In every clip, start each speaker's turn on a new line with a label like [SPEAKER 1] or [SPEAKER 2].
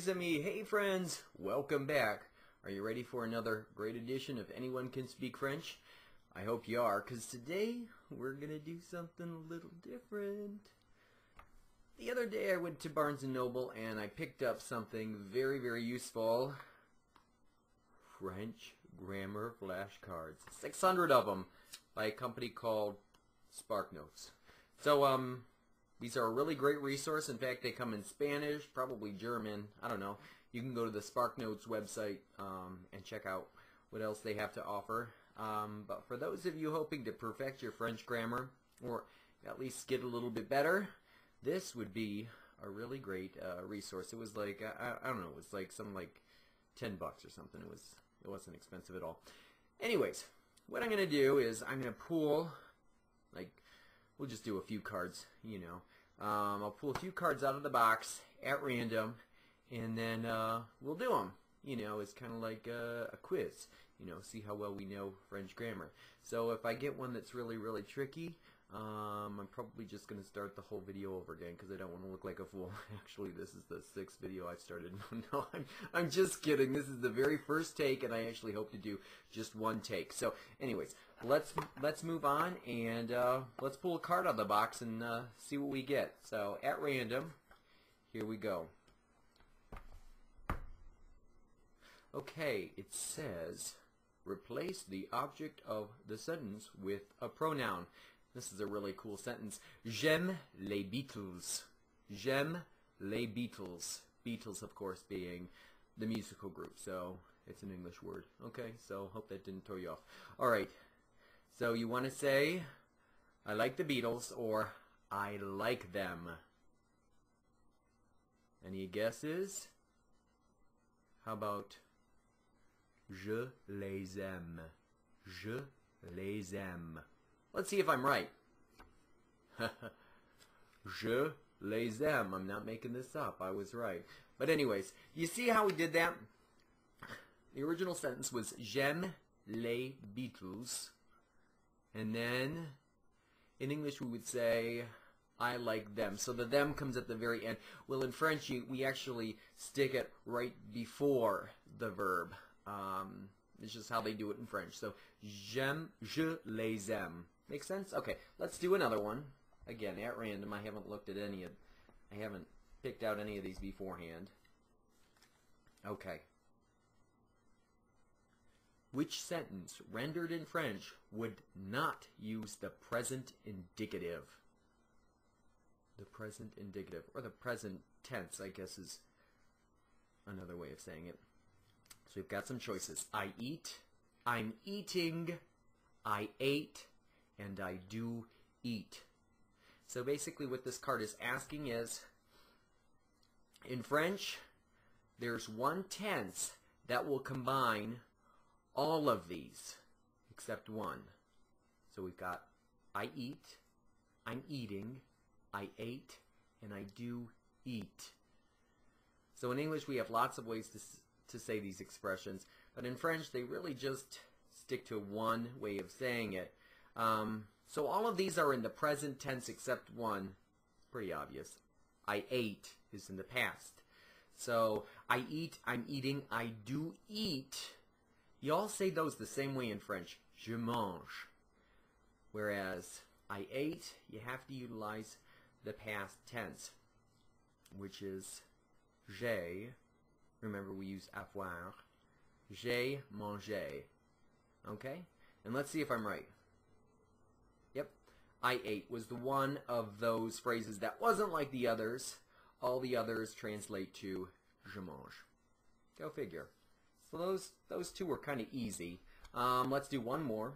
[SPEAKER 1] mes amis, hey friends, welcome back. Are you ready for another great edition of Anyone Can Speak French? I hope you are, because today we're going to do something a little different. The other day I went to Barnes & Noble and I picked up something very, very useful. French grammar flashcards. 600 of them by a company called SparkNotes. So, these are a really great resource. In fact, they come in Spanish, probably German. I don't know. You can go to the SparkNotes website and check out what else they have to offer. But for those of you hoping to perfect your French grammar, or at least get a little bit better, this would be a really great resource. It was like, I don't know, it was like something like $10 or something. It wasn't expensive at all. Anyways, what I'm going to do is I'm going to pull, like, we'll just do a few cards, you know. I'll pull a few cards out of the box at random, and then we'll do them. You know, it's kind of like a quiz, you know, see how well we know French grammar. So if I get one that's really, really tricky, I'm probably just going to start the whole video over again because I don't want to look like a fool. Actually, this is the 6th video I've started. No, I'm just kidding. This is the very first take, and I actually hope to do just one take. So anyways, let's move on, and let's pull a card out of the box and see what we get. So at random, here we go. Okay, it says, replace the object of the sentence with a pronoun. This is a really cool sentence. J'aime les Beatles. J'aime les Beatles. Beatles, of course, being the musical group, so it's an English word. Okay, so hope that didn't throw you off. All right, so you want to say, I like the Beatles, or I like them. Any guesses? How about je les aime? Je les aime. Let's see if I'm right. Je les aime. I'm not making this up. I was right. But anyways, you see how we did that? The original sentence was J'aime les Beatles. And then in English we would say I like them. So the them comes at the very end. Well, in French we actually stick it right before the verb. It's just how they do it in French. So j'aime, je les aime. Make sense? Okay, let's do another one. Again, at random. I haven't picked out any of these beforehand. Okay. Which sentence rendered in French would not use the present indicative? The present indicative, or the present tense, I guess, is another way of saying it. So we've got some choices. I eat, I'm eating, I ate, and I do eat. So basically what this card is asking is, in French, there's one tense that will combine all of these except one. So we've got I eat, I'm eating, I ate, and I do eat. So in English we have lots of ways to say these expressions, but in French they really just stick to one way of saying it. So all of these are in the present tense except one. Pretty obvious. I ate is in the past. So I eat, I'm eating, I do eat. You all say those the same way in French. Je mange. Whereas I ate, you have to utilize the past tense, which is j'ai. Remember we use avoir. J'ai mangé. Okay? And let's see if I'm right. Yep. I ate was the one of those phrases that wasn't like the others. All the others translate to je mange. Go figure. So those two were kind of easy. Let's do one more.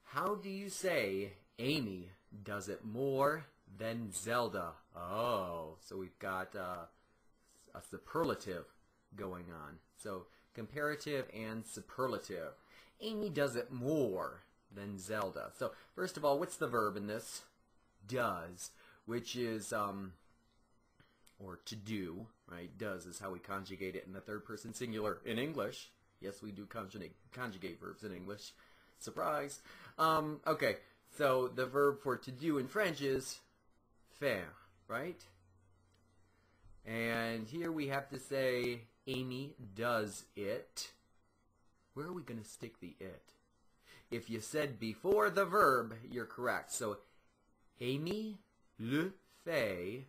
[SPEAKER 1] How do you say Amy does it more than Zelda? Oh, so we've got a superlative going on. So comparative and superlative. Amy does it more than Zelda. So first of all, what's the verb in this? Does, which is or to do, right? Does is how we conjugate it in the third person singular in English. Yes, we do conjugate verbs in English. Surprise. Okay, So the verb for to do in French is faire, right? And here we have to say Amy does it. Where are we going to stick the it? If you said before the verb, you're correct. So Amy le fait.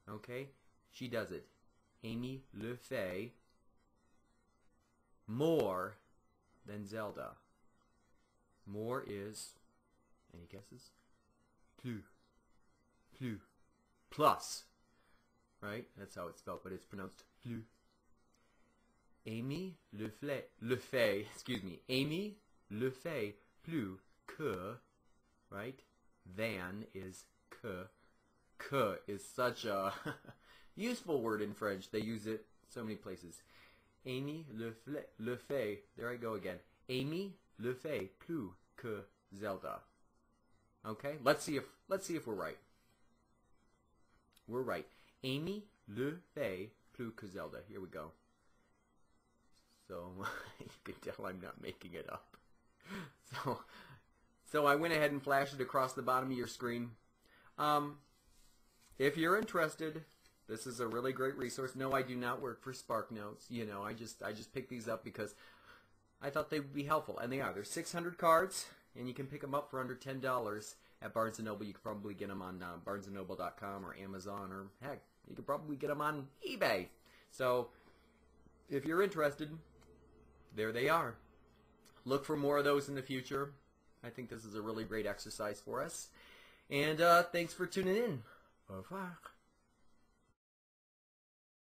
[SPEAKER 1] Okay, she does it. Amy le fait more than Zelda. More is, any guesses? Plus. Plus. Right? That's how it's spelled, but it's pronounced plus. Amy le fait, Amy le fait plus que, right? Than is que. Que is such a useful word in French. They use it so many places. Amy le fait, there I go again. Amy le fait plus que Zelda. Okay? Let's see if we're right. We're right. Amy le fait plus que Zelda. Here we go. So you can tell I'm not making it up. So I went ahead and flashed it across the bottom of your screen. If you're interested, this is a really great resource. No, I do not work for SparkNotes. You know, I just picked these up because I thought they would be helpful, and they are. There's 600 cards, and you can pick them up for under $10 at Barnes & Noble. You can probably get them on barnesandnoble.com or Amazon, or heck, you can probably get them on eBay. So if you're interested, there they are. Look for more of those in the future. I think this is a really great exercise for us. And thanks for tuning in. Au revoir.